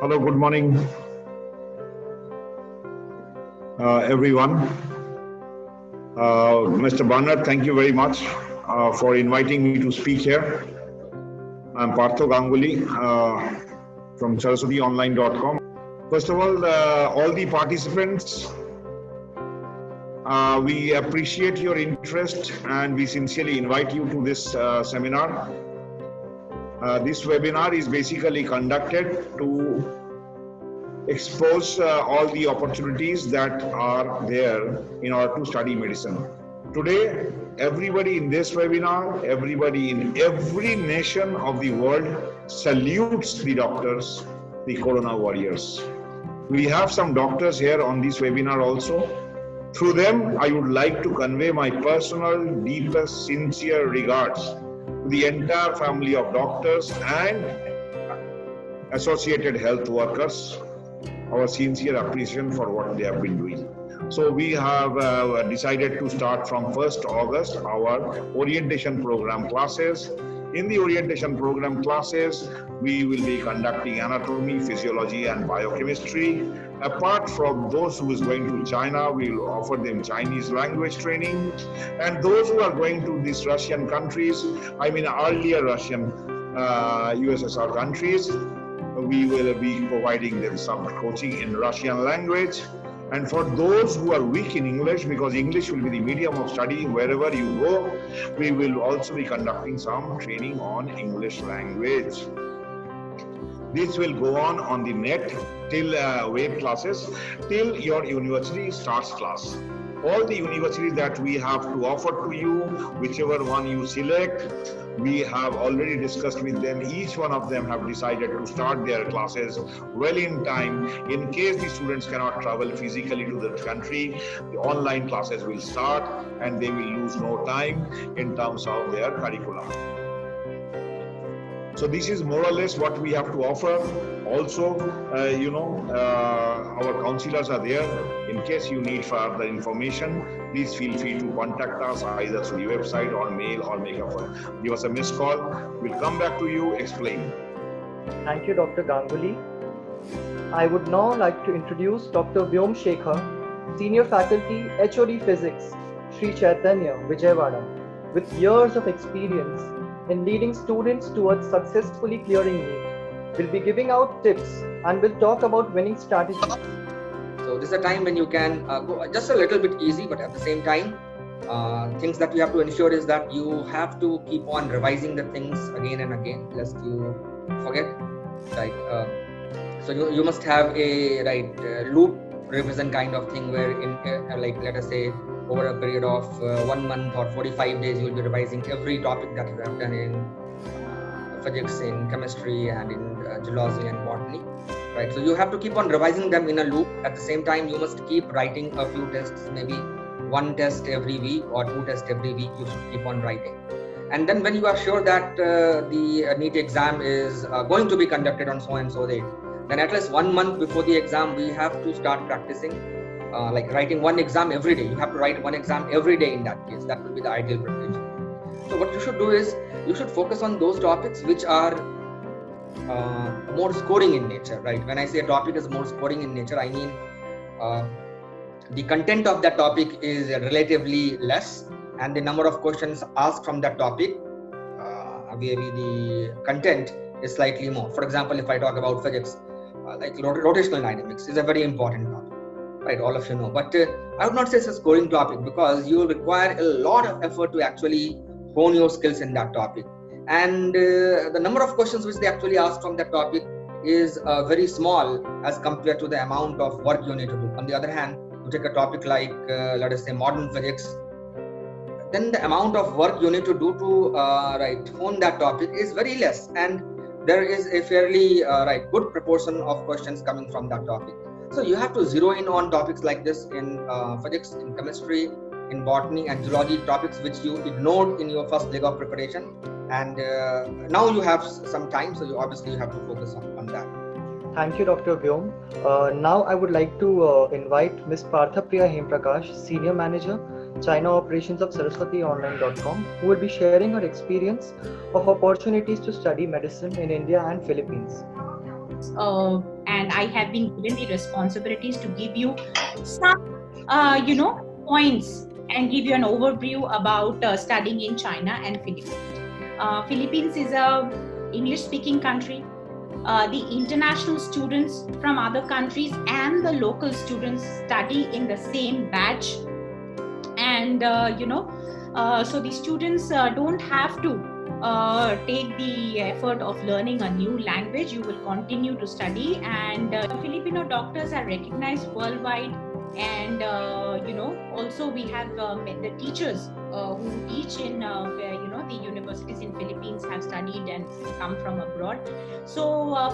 Hello, good morning, everyone. Mr. Barnard, thank you very much for inviting me to speak here. I'm Partho Ganguly from SaraswatiOnline.com. First of all the participants, we appreciate your interest and we sincerely invite you to this seminar. This webinar is basically conducted to expose all the opportunities that are there in order to study medicine. Today, everybody in this webinar, everybody in every nation of the world salutes the doctors, the corona warriors. We have some doctors here on this webinar also. Through them, I would like to convey my personal, deepest, sincere regards to the entire family of doctors and associated health workers. Our sincere appreciation for what they have been doing. So we have decided to start from 1st August our orientation program classes. In the orientation program classes, we will be conducting anatomy, physiology and biochemistry. Apart from those who is going to China, we will offer them Chinese language training. And those who are going to these Russian countries, I mean earlier Russian USSR countries, we will be providing them some coaching in Russian language. And for those who are weak in English, because English will be the medium of study wherever you go, we will also be conducting some training on English language. This will go on the net till web classes, till your university starts class. All the universities that we have to offer to you, whichever one you select, we have already discussed with them. Each one of them have decided to start their classes well in time. In case the students cannot travel physically to the country, the online classes will start and they will lose no time in terms of their curriculum. So this is more or less what we have to offer. Also, our counselors are there. In case you need further information, please feel free to contact us either through the website or mail or give us a missed call. We'll come back to you, explain. Thank you, Dr. Ganguly. I would now like to introduce Dr. Vyom Shekhar, Senior Faculty, HOD Physics, Sri Chaitanya, Vijayawada, with years of experience in leading students towards successfully clearing NEET. We'll be giving out tips and we'll talk about winning strategies. So this is a time when you can go just a little bit easy, but at the same time, things that you have to ensure is that you have to keep on revising the things again and again, lest you forget. Right. So you must have a loop revision kind of thing where in let us say over a period of 1 month or 45 days, you'll be revising every topic that you have done in physics, in chemistry, and in geology and botany. Right. So you have to keep on revising them in a loop. At the same time, you must keep writing a few tests, maybe 1 test every week or 2 tests every week. You should keep on writing. And then when you are sure that the NEET exam is going to be conducted on so and so date, then at least 1 month before the exam, we have to start practicing. Like writing 1 exam every day. You have to write 1 exam every day in that case. That will be the ideal preparation. So what you should do is, you should focus on those topics which are more scoring in nature, right? When I say a topic is more scoring in nature, I mean the content of that topic is relatively less and the number of questions asked from that topic, maybe the content is slightly more. For example, if I talk about physics, like rotational dynamics is a very important topic. Right, all of you know, but I would not say it's a scoring topic because you will require a lot of effort to actually hone your skills in that topic. And the number of questions which they actually ask from that topic is very small as compared to the amount of work you need to do. On the other hand, you take a topic like, let us say, modern physics, then the amount of work you need to do to hone that topic is very less. And there is a fairly good proportion of questions coming from that topic. So you have to zero in on topics like this in physics, in chemistry, in botany and geology, topics which you ignored in your first leg of preparation. And now you have some time, so you obviously have to focus on that. Thank you, Dr. Vyom. Now I would like to invite Ms. Parthapriya Hemprakash, Senior Manager, China Operations of SaraswatiOnline.com, who will be sharing her experience of opportunities to study medicine in India and Philippines. and I have been given the responsibilities to give you some, points and give you an overview about studying in China and Philippines. Philippines is a English-speaking country. The international students from other countries and the local students study in the same batch, and so the students don't have to take the effort of learning a new language. You will continue to study, and Filipino doctors are recognized worldwide, and also we have the teachers who teach in the universities in Philippines have studied and come from abroad. So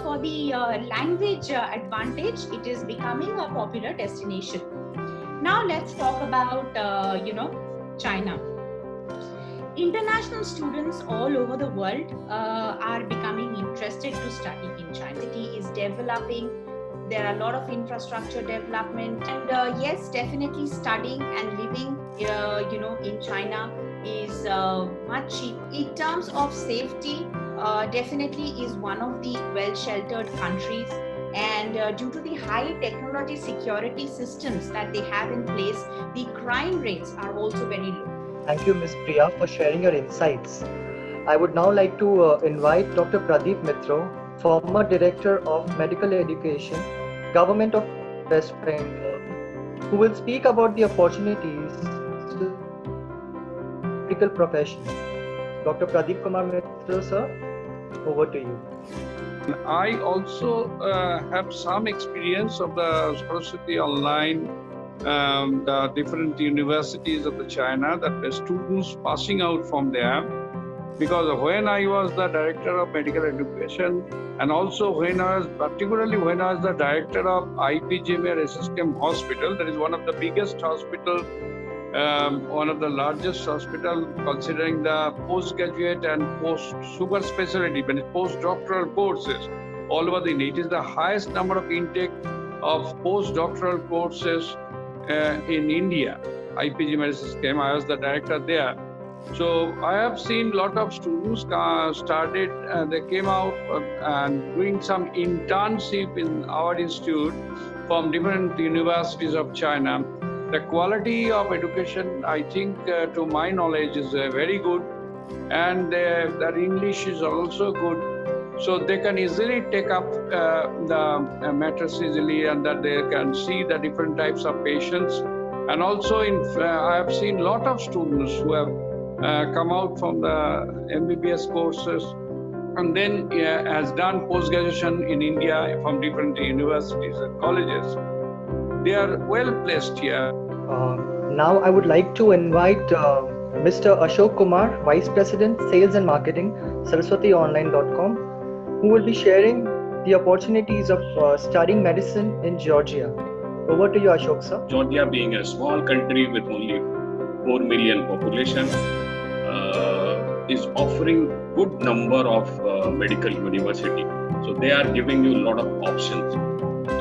for the language advantage, it is becoming a popular destination. Now let's talk about China. International students all over the world are becoming interested to study in China. The city is developing. There are a lot of infrastructure development, and yes, definitely studying and living in China is much cheap. In terms of safety, definitely is one of the well-sheltered countries, and due to the high technology security systems that they have in place, the crime rates are also very low. Thank you, Ms. Priya, for sharing your insights. I would now like to invite Dr. Pradeep Mitro, former Director of Medical Education, Government of West Bengal, who will speak about the opportunities to medical profession. Dr. Pradeep Kumar Mitro, sir, over to you. I also have some experience of the Saraswati Online, the different universities of the China, that the students passing out from there. Because when I was the Director of Medical Education, and also particularly when I was the Director of IPGM SSKM Hospital, that is one of the biggest hospital, one of the largest hospital considering the postgraduate and post-super specialty, post-doctoral courses all over the India. It is the highest number of intake of post-doctoral courses in India. IPGM SSKM, I was the director there. So I have seen a lot of students started, they came out and doing some internship in our institute from different universities of China. The quality of education, I think, to my knowledge, is very good, and their English is also good. So they can easily take up the matters easily, and that they can see the different types of patients. And also, I have seen a lot of students who have come out from the MBBS courses and then has done post-graduation in India from different universities and colleges. They are well placed here. Now I would like to invite Mr. Ashok Kumar, Vice President, Sales and Marketing, SaraswatiOnline.com, who will be sharing the opportunities of studying medicine in Georgia. Over to you, Ashok, sir. Georgia, being a small country with only 4 million population, is offering good number of medical university. So they are giving you a lot of options.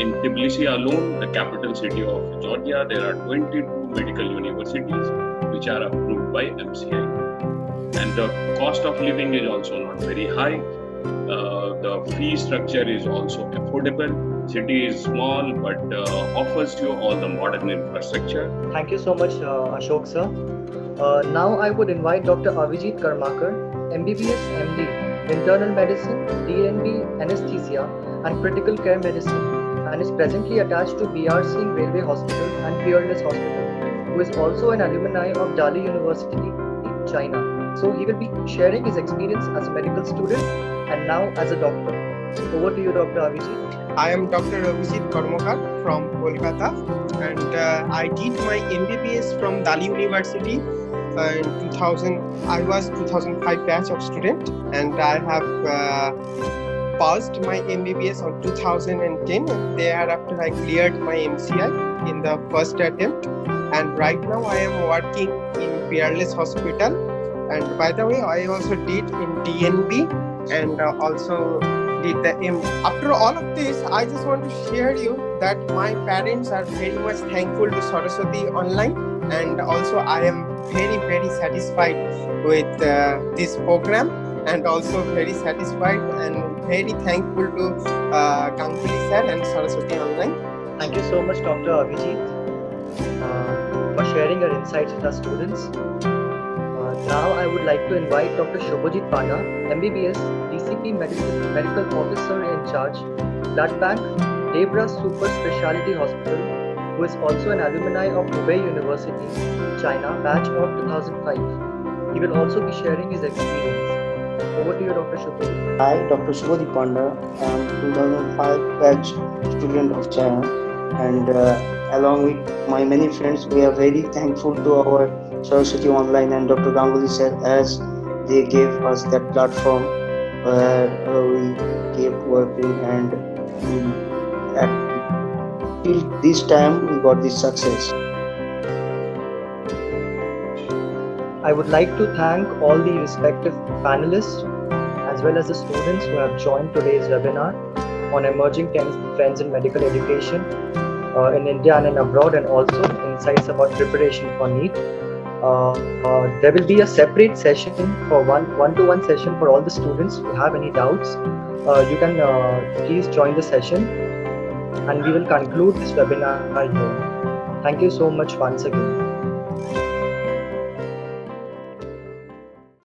In Tbilisi alone, the capital city of Georgia, there are 22 medical universities which are approved by MCI. And the cost of living is also not very high. The fee structure is also affordable. City is small, but offers you all the modern infrastructure. Thank you so much, Ashok, sir. Now I would invite Dr. Avijit Karmakar, MBBS MD, Internal Medicine, DNB, Anesthesia and Critical Care Medicine, and is presently attached to BR Singh Railway Hospital and Peerless Hospital, who is also an alumni of Dali University, China. So he will be sharing his experience as a medical student and now as a doctor. Over to you, Dr. Avijit. I am Dr. Avijit Karmakar from Kolkata, and I did my MBBS from Dali University in 2000. I was 2005 batch of student, and I have passed my MBBS on 2010. Thereafter, I cleared my MCI in the first attempt, and right now I am working in Peerless Hospital. And by the way, I also did in DNB and also did the M. After all of this, I just want to share you that my parents are very much thankful to Saraswati Online, and also I am very satisfied with this program, and also very satisfied and very thankful to Ganguly sir and Saraswati Online. Thank you so much, Dr. Abhijit, for sharing your insights with our students. Now I would like to invite Dr. Shubhajit Panda, MBBS, DCP Medical Officer in charge, Blood Bank, Debra Super Specialty Hospital, who is also an alumni of Hubei University, China, batch of 2005. He will also be sharing his experience. Over to you, Dr. Shubhajit. Hi, Dr. Shubhadip Panda. I am 2005 batch student of China, and along with my many friends, we are very thankful to our Saraswati Online and Dr. Ganguly sir, as they gave us that platform where we kept working, and till this time we got this success. I would like to thank all the respective panelists as well as the students who have joined today's webinar on emerging trends in medical education in India and in abroad, and also insights about preparation for NEET. There will be a separate session for one-to-one session for all the students. If you have any doubts, you can please join the session, and we will conclude this webinar here. Thank you so much once again.